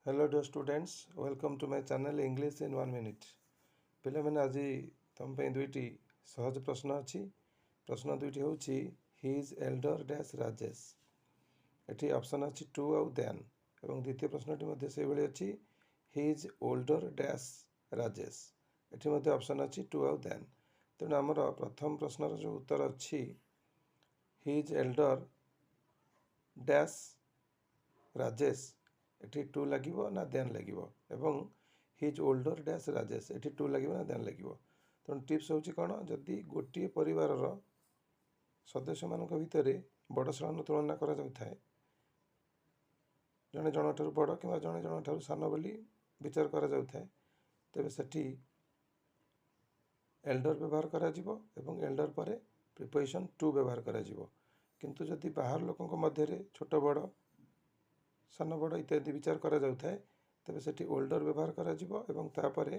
Hello dear students, welcome to my channel English in 1 minute. पिले मैंने आज तुम पे दुईटी सहज प्रश्न अच्छी प्रश्न दुईटी हूँ ही is Elder dash Rajesh eighty option अच्छी टू आउ देन एवं द्वितीय प्रश्नटी से भाई अच्छी ही is older dash Rajesh eighty option अच्छी टू आउ देन तेणु आमर प्रथम प्रश्नर जो उत्तर अच्छी ही is Elder dash Rajesh eighty two लगे ना देन लगे एवं his older dash Rajesh eighty two लगे ना देन लगे तेणु टिप्स हूँ कौन जदि गोटे परिवार सदस्य मान भितर बड़ साण तुलना कर जड़े जन ठार बड़ कि जड़े जन ठार सान बोली विचार कर तेरे से एल्डर व्यवहार कर एल्डर पर प्रिपोजिशन टू व्यवहार कर किंतु जदि बाहर लोकों मध्य छोट बड़ सान बड़ इत्यादि विचार करा जाउथाय तेबे सेठी ओल्डर व्यवहार करा जिवो एवं तापरे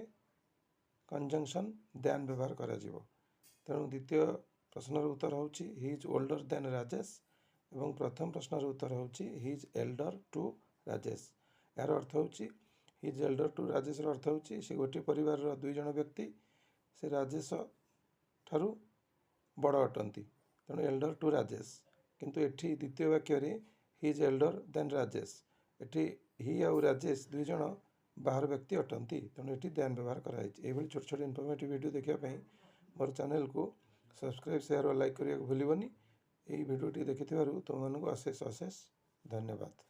कंजंक्शन देन व्यवहार करा जिवो तेणु द्वितीय प्रश्नर उत्तर होउची he is older than Rajesh एवं प्रथम प्रश्नर उत्तर होउची he is elder to Rajesh यार अर्थ होउची he is elder to Rajesh रो अर्थ होउची से गोटे परिवार रो दुई जण व्यक्ति से राजेश ठारू बड़ अटंती तेणु एल्डर टू राजेश किंतु एठी द्वितीय वाक्य रे he is elder than Rajesh एटी ही आउ राजेश दुई जण बाहर व्यक्ति अटंती तेणु एटी देन व्यवहार कराई छोट छोट इनफॉर्मेटिव वीडियो देखापी मोर चैनल को सब्सक्राइब शेयर और लाइक करने भूलनी। यही वीडियोटी देखि तुम अशेष अशेष धन्यवाद।